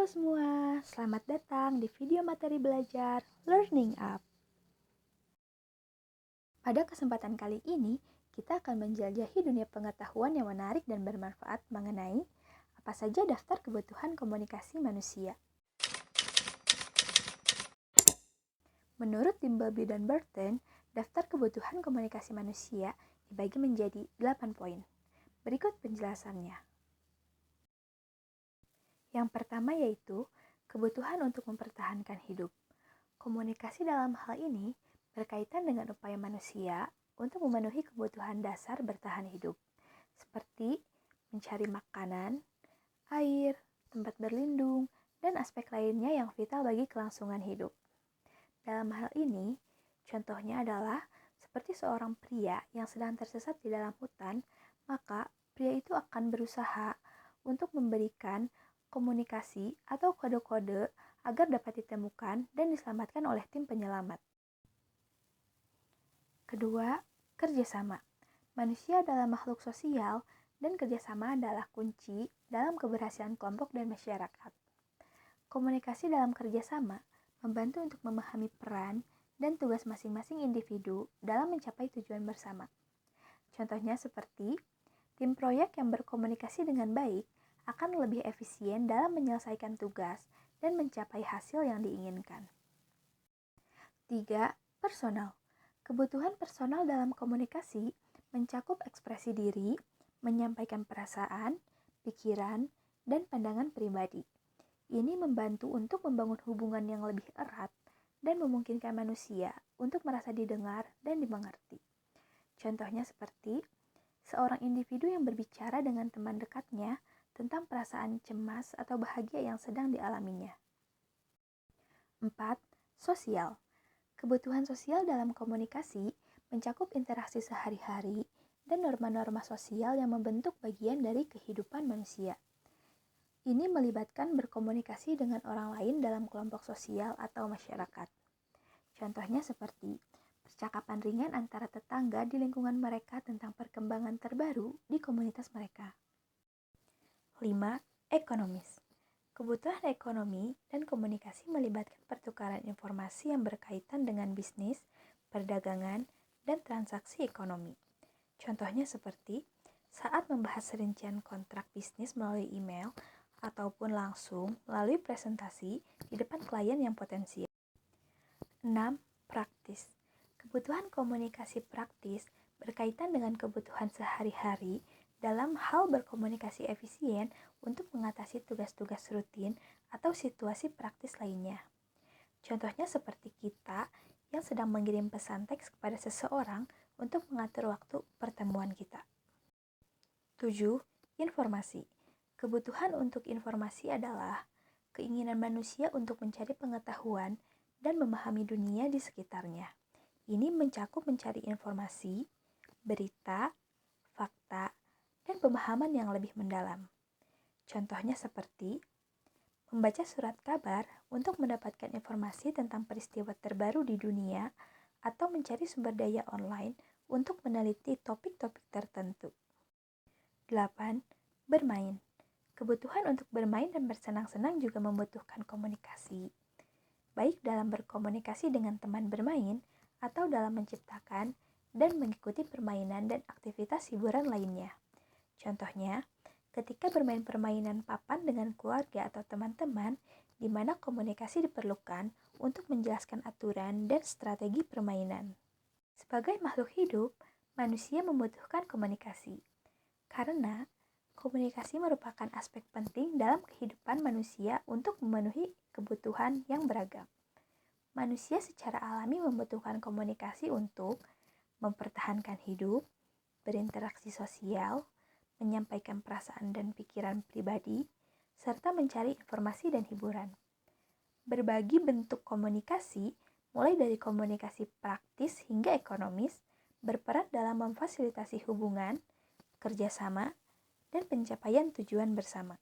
Halo semua, selamat datang di video materi belajar Learning Up. Pada kesempatan kali ini, kita akan menjelajahi dunia pengetahuan yang menarik dan bermanfaat mengenai apa saja daftar kebutuhan komunikasi manusia. Menurut Dimbleby dan Burton, daftar kebutuhan komunikasi manusia dibagi menjadi 8 poin. Berikut penjelasannya. Yang pertama yaitu kebutuhan untuk mempertahankan hidup. Komunikasi dalam hal ini berkaitan dengan upaya manusia untuk memenuhi kebutuhan dasar bertahan hidup, seperti mencari makanan, air, tempat berlindung, dan aspek lainnya yang vital bagi kelangsungan hidup. Dalam hal ini, contohnya adalah seperti seorang pria yang sedang tersesat di dalam hutan, maka pria itu akan berusaha untuk memberikan komunikasi atau kode-kode agar dapat ditemukan dan diselamatkan oleh tim penyelamat. Kedua, kerjasama. Manusia adalah makhluk sosial dan kerjasama adalah kunci dalam keberhasilan kelompok dan masyarakat. Komunikasi dalam kerjasama membantu untuk memahami peran dan tugas masing-masing individu dalam mencapai tujuan bersama. Contohnya seperti, tim proyek yang berkomunikasi dengan baik akan lebih efisien dalam menyelesaikan tugas dan mencapai hasil yang diinginkan. 3. Personal. Kebutuhan personal dalam komunikasi mencakup ekspresi diri, menyampaikan perasaan, pikiran, dan pandangan pribadi. Ini membantu untuk membangun hubungan yang lebih erat dan memungkinkan manusia untuk merasa didengar dan dimengerti. Contohnya seperti, seorang individu yang berbicara dengan teman dekatnya tentang perasaan cemas atau bahagia yang sedang dialaminya. 4. Sosial. Kebutuhan sosial dalam komunikasi mencakup interaksi sehari-hari dan norma-norma sosial yang membentuk bagian dari kehidupan manusia. Ini melibatkan berkomunikasi dengan orang lain dalam kelompok sosial atau masyarakat. Contohnya seperti percakapan ringan antara tetangga di lingkungan mereka tentang perkembangan terbaru di komunitas mereka. 5. Ekonomis. Kebutuhan ekonomi dan komunikasi melibatkan pertukaran informasi yang berkaitan dengan bisnis, perdagangan, dan transaksi ekonomi. Contohnya seperti saat membahas rincian kontrak bisnis melalui email ataupun langsung melalui presentasi di depan klien yang potensial. 6. Praktis. Kebutuhan komunikasi praktis berkaitan dengan kebutuhan sehari-hari dalam hal berkomunikasi efisien untuk mengatasi tugas-tugas rutin atau situasi praktis lainnya. Contohnya seperti kita yang sedang mengirim pesan teks kepada seseorang untuk mengatur waktu pertemuan kita. 7. Informasi. Kebutuhan untuk informasi adalah keinginan manusia untuk mencari pengetahuan dan memahami dunia di sekitarnya. Ini mencakup mencari informasi, berita, fakta, dan pemahaman yang lebih mendalam. Contohnya seperti membaca surat kabar untuk mendapatkan informasi tentang peristiwa terbaru di dunia atau mencari sumber daya online untuk meneliti topik-topik tertentu. 8. Bermain. Kebutuhan untuk bermain dan bersenang-senang juga membutuhkan komunikasi, baik dalam berkomunikasi dengan teman bermain atau dalam menciptakan dan mengikuti permainan dan aktivitas hiburan lainnya. Contohnya, ketika bermain permainan papan dengan keluarga atau teman-teman, di mana komunikasi diperlukan untuk menjelaskan aturan dan strategi permainan. Sebagai makhluk hidup, manusia membutuhkan komunikasi, karena komunikasi merupakan aspek penting dalam kehidupan manusia untuk memenuhi kebutuhan yang beragam. Manusia secara alami membutuhkan komunikasi untuk mempertahankan hidup, berinteraksi sosial, menyampaikan perasaan dan pikiran pribadi, serta mencari informasi dan hiburan. Berbagi bentuk komunikasi, mulai dari komunikasi praktis hingga ekonomis, berperan dalam memfasilitasi hubungan, kerjasama, dan pencapaian tujuan bersama.